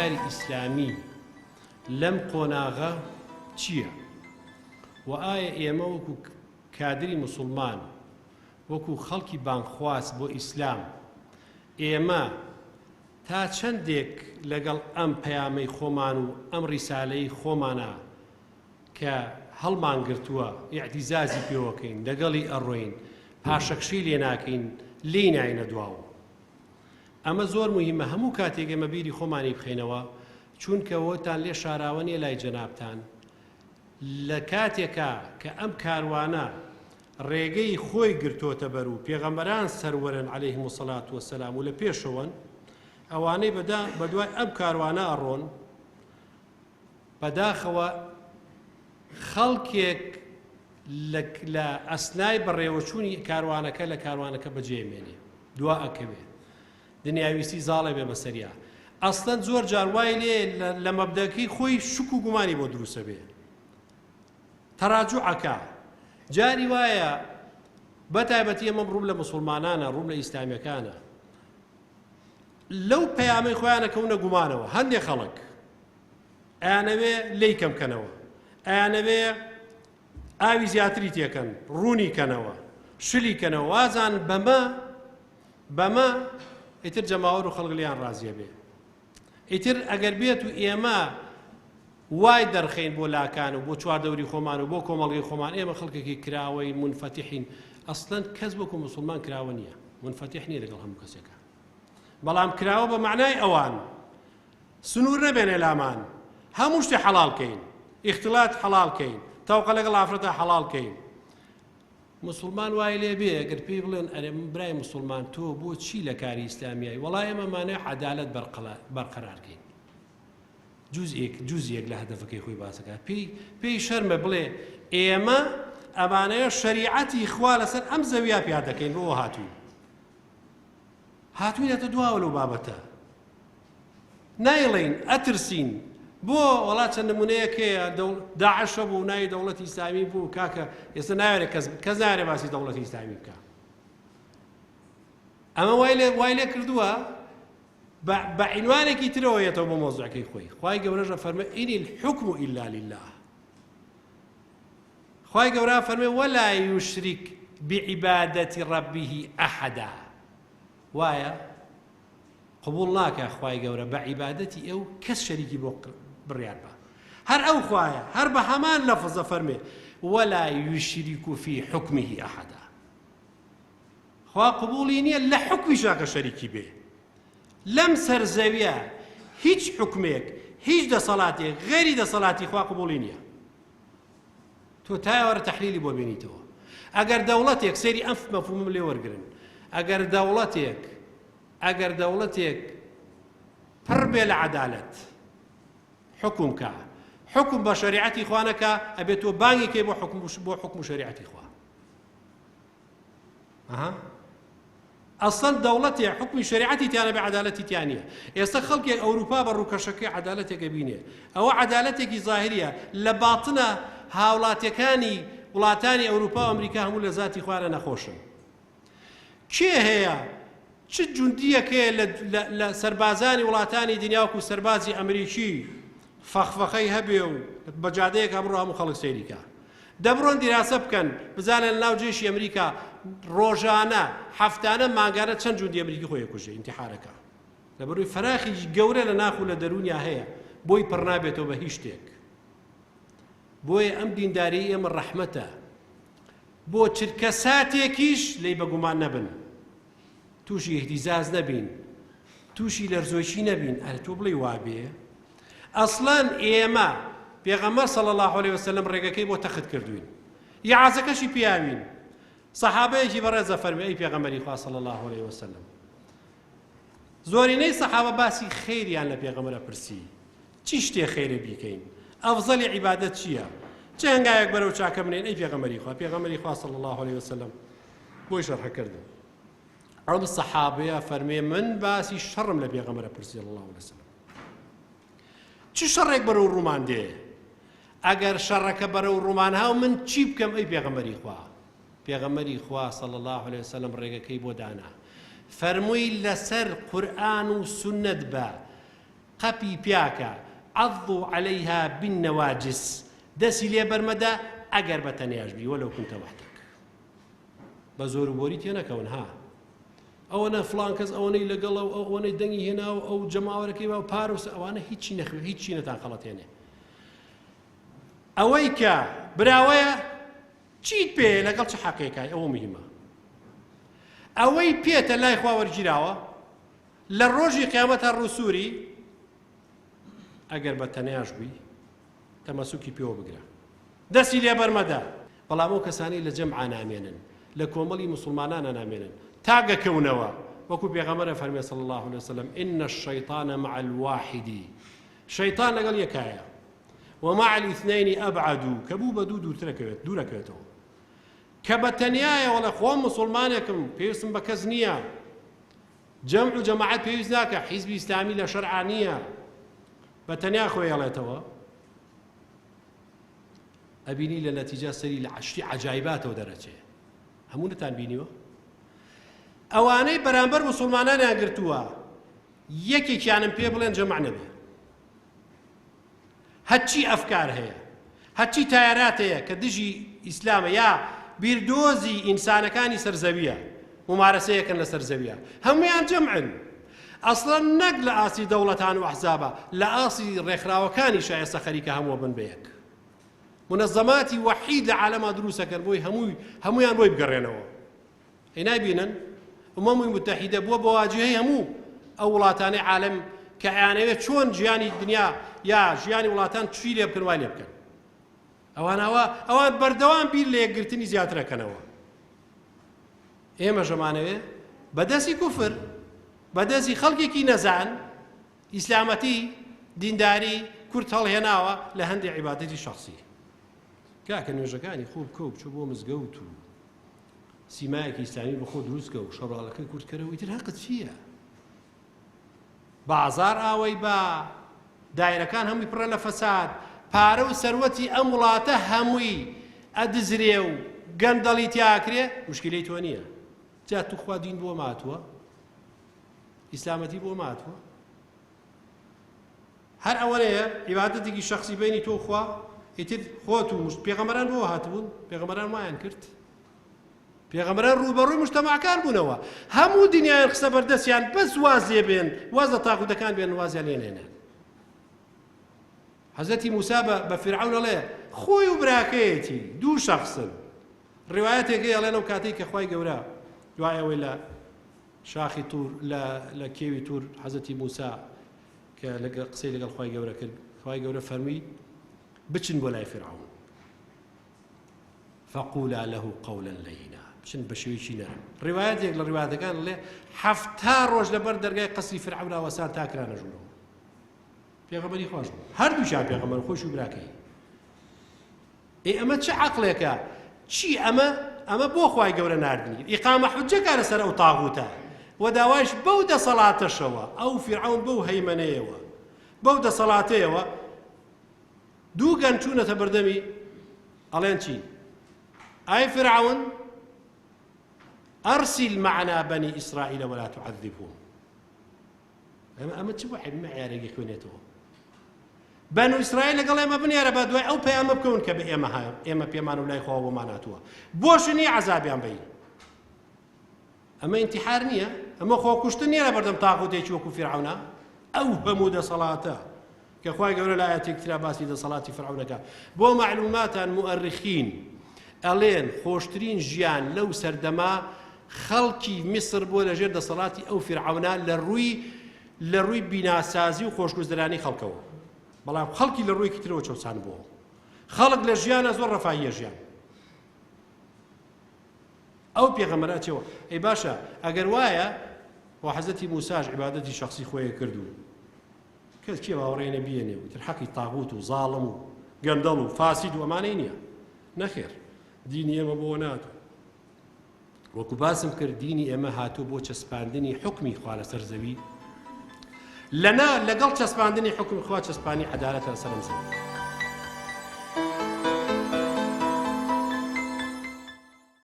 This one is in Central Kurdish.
بڕیاری ئیسلامی لەم قۆناغە چییە؟ و ئایا ئێمە وەکو کادری موسڵمان وەکو خەڵکی بانخواست بۆ ئیسلام ئێمە تا چەندێک لەگەڵ ئەم پەیامەی خۆمان و ئەم ڕیسالەی خۆمانە کە هەڵمان گرتووە ئیعتیزازی پێوەکەین لەگەڵی ئەڕۆین پاشەکشی لێ ناکەین لێی ناینە دواوە. ئەمە زۆر مهمە هەموو کاتێک ئێمە بیری خۆمانی بخەینەوە چونکە وەتان لێ شاراوە نیە لای جەنابتان لە کاتێکە کە ئەم کاروانە ڕێگەی خۆی گرتۆتە بەر و پێغەمبەران سەروەرن عەلەیهیمو السەلات وەسەلام و لە پێشەوەن ئەوانەی بەدوای ئەم کاروانە ئەڕۆن بەداخەوە خەڵکێک لە ئەسنای بەڕێوەچوونی کاروانەکە لە کاروانەکە بەجێمێنێ دوا ئەکەوێ دنیاویستی زاڵێ بێ بەسەریا ئەسڵەن زۆر جار وای لێ لە مەبدەکەی خۆی شک و گومانی بۆ دروستە بێ تەراجوعەکە جاری وایە بەتایبەتی ئەمە ڕوو لە موسڵمانانە ڕوو لە ئیسلامیەکانە لەو پەیامەی خۆیانە کەونە گومانەوە هەندێک خەڵک ئەیانەوێ لێی کەم کەنەوە ئەیانەوێ ئاوی زیاتری تێکەن ڕوونی کەنەوە شلی کەنەوە وازان بەمە ئیتر جەماوەر و خەڵک لیان ڕازیە بێ ئیتر ئەگەر بێت و ئێمە وای دەرخەین بۆ لاکان و بۆ چواردەوری خۆمان و بۆ کۆمەڵگەی خۆمان ئێمە خەڵکێکی کراوەی منفەتیحین ئەسڵەن کەس وەکو موسڵمان کراوە نییە منفەتیح نییە لەگەڵ هەموو کەسێکە بەڵام کراوە بە معنای ئەوان سنوور نەبێنێ لامان هەموو شتێ حەڵاڵکەین ئیختیڵات حەڵاڵکەین تەوقە لەگەڵ ئافرەتە حەڵاڵکەین مسلمان وای لێ بێ ئەگەر پێی بڵێن ئەرێ برای مسلمان تۆ بۆ چی لە کاری ئیسلامیایی وەڵای ئێمەمانەیە عەدالەت بەرقەرارکەین جوزیەک لە هەدەفەکەی خۆی باسەکە پێی شەرمە بڵێ ئێمە ئەمانەیە شەریعەتی خوا لەسەر ئەم زەویا پیا دەکەین بۆ هاتووینەتە دواوە لەو بابەتە نایڵێن ئەترسین بۆ وڵات چەند نمونەیەکەیە داعشە بوو ناوی دەوڵەتی ئیسلامی بوو کاکە ئێستا ناوێت کەس نارێ باسی دەوڵەتی ئیسلامی بکە ئەمە وای لێ کردووە بە عنوانێکی ترەوە یێتەوە بۆ مۆزوعەکەی خۆی خوای گەورەژە فەرمێ ئین الحکم ئیلا لله خوای گەورە فەرمێ وەلا یوشریک بعیبادەتی ڕەبیه ئەحەدا وایە قبول ناکە خوای گەورە بە عیبادەتی ئەو کەس شەریکی بۆ بڕیار بە هەر ئەو خوایە هەر بە هەمان لەفزە فەرمێ وەلا یوشریک فی حکمه ئەحەدا خوا قبوڵی نییە لە حکمی شاکە شەریکی بێ لەم سەرزەویە هیچ حکمێک هیچ دەسەڵاتێک غێری دەسەڵاتی خوا قبوڵی نییە تۆ تایوەرە تەحلیلی بۆ بێنیتەوە ئەگەر دەوڵەتێک سەیری ئەم مەفهومم لێ وەرگرن ئەگەر دەوڵەتێک پڕ بێ لە عەدالەت حکم کە حکم بە شەریعەتی خوا نەکا ئەبێت تۆ بانگی کەی بۆ حکم و شەریعەتی خوا ئەسڵ دەوڵەتێ حکمی شەریعەتی تیانە بێ عەدالەتی تیان نییە ئێستا خەڵکێک ئەوروپا بە ڕووکەشەکەی عەدالەتێکە بینێ ئەوە عەدالەتێکی زاهریە لە باتنە هاوڵاتیەکانی وڵاتانی ئەوروپا و ئەمریکا هەموو لە ذاتی خوارە نەخۆشن کێ هەیە چ جوندیەکەیە لە سەربازانی وڵاتانی دنیاوەکو سەربازی ئەمریکی فەخفەخەی هەبێ و بەجادەیەک ئەمڕۆ هەموو خەڵک سەیریکە دەبڕۆن دیراسە بکەن بزانن لەناو جێشی ئەمریکا ڕۆژانە هەفتانە مانگانە چەند جوندی ئەمریکی خۆی کوژێ ئینتیحارەکە لەبەروی فەراخی گەورە لە ناخ و لە دەرونیا هەیە بۆی پڕ نابێتەوە بە هیچ شتێک بۆیە ئەم دینداری ئێمە ڕەحمەتە بۆ چرکە ساتێکیش لێی بەگومان نەبن تووشی اهتیزاز نەبین تووشی لەرزۆیشی نەبین ئەرە تۆ بڵێ وابێ ئەسڵەن ئێمە پێغەمبەر صلی الله علیه وسلم ڕێگەکەی بۆ تەخت کردوین یعازەکەشی پیاوین سەحابەیەکی بەڕێزە فەرمی ئەی پێغەمبەری خوا صلی الله علیه وسلم زۆرینەی سەحابە باسی خەیریان لە پێغەمبەرە پرسی چی شتێ خەیرە بیکەین ئەفزەلی عیبادەت چییە چه هەنگایەک بەرەو چاکە بنێن ئەی پێغەمبەری خوا صلی الله علیه وسلم بۆی شەرح کردن ئەو سەحابەیە فەرمێ من باسی شەڕم لە پێغەمبەرە پرسی صلی الله علیه وسلم چی شەڕێک بەرەو ڕوومان دێ ئەگەر شەڕەکە بەرەو ڕوومان هاو من چی بکەم ئەی پێغەمبەری خوا صلی الله علیه وسلم ڕێگەکەی بۆ دانا فەرمووی لەسەر قورئان و سونەت بە قەپی پیاکە عەضوا عەلەیها بالنەواجس دەسی لێ بەرمەدە ئەگەر بە تەنیاش بی وەلەو کونتە وەحدەک بە زۆربۆری تێنەکەون ها ئەوەنە فڵان کەس ئەوەنەی لەگەڵە و ئەوەنەی دەنگی هێناوە ئەو جەماوەرەکەی و پارۆس ئەوانە هیچی نەخوێ هیچی نەتان خەڵەتێنێ ئەوەی کە براوەیە چیت پێ لەگەڵ چه حەقێکای ئەوە مهمە ئەوەی پێتە لای خوا وەرگیراوە لە ڕۆژی قیامەتە ڕووسوری ئەگەر بە تەنیاش بووی تەمەسوکی پێوە بگرە دەستی لێ بەرمەدا بەڵام ئەو کەسانی لە جەمعا نامێنن لە کۆمەڵی موسڵمانانە نامێنن تاگەکەونەوە وەکو پێغەمبەرە فەرمێ صلی الله عليه وسلم إن الشيطان مع الواحد شەیطان لەگەڵ یەکایە ومع الاثنين أبعد كبو بدو دوورەکەوێتەوە کە بە تەنیایە وەڵە خۆم موسڵمانێکم پێویستم بە کەس نییە جەمع و جەماعەت پێویست ناکە حیزبی ئیسلامی لە شەرعا نییە بە تەنیا خۆی هەڵێتەوە ئەبینی لە نەتیجە سەری لە عەشتی عەجایباتەوە دەرەچێ هەموو نتان بینیوە ئەوانەی بەرامبەر موسڵمانانیان گرتووە یەکێکیانم پێ بڵێن جەمع نەبێ هەچی ئەفکار هەیە هەچی تایارات هەیە کە دژی ئیسلامە یا بیردۆزی ئینسانەکانی سەرزەویە ممارەسەیەکەن لە سەرزەویە هەمویان جەمعن ئەسڵەن نەک لە ئاسی دەوڵەتان و ئەحزابە لە ئاسی ڕێکخراوەکانی شایستە خەریکە هەمووە بن بە یەک منەظەماتی وەحید لە عالەما دروستەکەن بۆی هەمویان بۆی بگەڕێنەوە ئەی نابینن ئومەمی متحیدە بووە بە واجهەی هەموو ئەو وڵاتانەی عالەم کە ئەیانەوێت چۆن ژیانی دنیا یا ژیانی وڵاتان چی لێ بکەن وای لێ بکەن ئەوان بەردەوام بیر لە یەکگرتنی زیاترەکەنەوە ئێمە ژەمانەوێ بەدەستی کوفر بەدەستی خەڵکێکی نەزان ئیسلامەتی دینداری کورت هەڵهێناوە لە هەندێک عیبادەتی شەخسی کاکە نوێژەکانی خۆ بکە و بچۆ بۆ مزگەوت و سیمایەکی ئیسلامی بە خۆ دروستکە و شەڕاڵەکەی کورتکەرەوەی تر هەقت چییە بازار ئاوەی بە دایرەکان هەمووی پڕە لە فەساد پارە و سەروەتی ئەم وڵاتە هەمووی ئەدزرێ و گەندەڵی تیاکرێ مشکلەی تۆ نییە جا توخوا دین بۆ ماتووە ئیسلامەتی بۆ ماتووە هەر ئەوەیە عیبادەتێکی شەخسی بینی تۆ خوا ئیتر خۆت و پێغەمبەران بۆ هاتبوون پێغەمبەران وایان کرد پێغەمبەران ڕوبەڕووی مجتەماعەکان بوونەوە هەموو دنیایان خستە بەردەستیان بەس واز لێ بێن واز لە تاغوتەکان بێن وازیان لێ نێنێن حەزەتی موسا بە فیرعەون ئەڵێ خۆی و براکەیەتی دوو شەخصن ڕیوایەتێکی ئەڵێنەوە کاتێک کە خوای گەورە دوای ئەوەی لە شاخی توور لە کێوی توور حەزەتی موسا کە قسەی لەگەڵ خوای گەورە کرد خوای گەورە فەرمی بچن بۆ لای فیرعەون فقولا له قولا لينا بچن بە شێوەیەکی نەرم ڕیوایەتێک لە ڕیوایەتەکان لێ 70 ڕۆژ لەبەر دەرگای قەسری فیرعەون وەسان تا کرانە ژوورەوە پێغەمبەری خۆش بوو هەردووشیان پێغەمبەر خۆش و براکەی ئەمە چه عەقڵێکە چی ئەمە بۆ خوای گەورە ناردنی ئیقامە حوجەکە لەسەر ئەو تاغوتە و داوایش بەو دەسەڵاتەشەوە ئەو فیرعەون بەو هەیمەنەیەوە بەو دەسەڵاتەیەوە دوو گەن چوونەتە بەردەمی ئەڵێن چی ئای فیرعەون ئەرسل معنا بني إسرائيل ولا تعذبهم ئەمە چ بۆ معیارێکی خوێنێتەوە بەنو ئیسرائیل لەگەڵ ئێمە بنێرە بە دوای ئەو پەیامە بکەون کە بە ئێمە پێمان و لای خۆوە بۆمان هاتووە بۆشنی عەزابیان بەین ئەمە ئینتیحار نییە ئەمە خۆکوشتن نییە لە بەردەم تاغوتێکی وەکو فیرعەونە ئەو هەموو دەسەڵاتە کە خوای گەورە لە ئاەتێک ترا باسی دەسەڵاتی فیرعەونەکە بۆ معلوماتان مؤەرریخین ئەڵێن خۆشترین ژیان لەو سەردەما خەڵکی میسر بۆ لەژێر دەسەڵاتی ئەو فیرعەونە لە ڕووی بیناسازی و خۆشگوزەرانی خەڵکەوە بەڵام خەڵکی لە ڕوویەکی ترەوە چەوسان بووە خەڵک لە ژیانە زۆر ڕەفاهیە ژیان ئەو پێغەمبەرە چێوە ئەی باشە ئەگەر وایە بۆ حەزەتی موساش عیبادەتی شەخسی خۆیە کردو کەس کێ باوەڕێنە بیێنێ وتر حەقی تاغوت و زاڵم و گەندەڵ و فاسید و ئەمانەی نییە نەخێر دینی ئێمە بۆ ناتوە وەکو باسم کرد دینی ئێمە هاتوو بۆ چەسپاندنی حکمی خوا لەسەر زەوی لەگەڵ چەسپاندنی حکمی خوا چەسپانی عەدالەتە لەسەر ئەم زەوی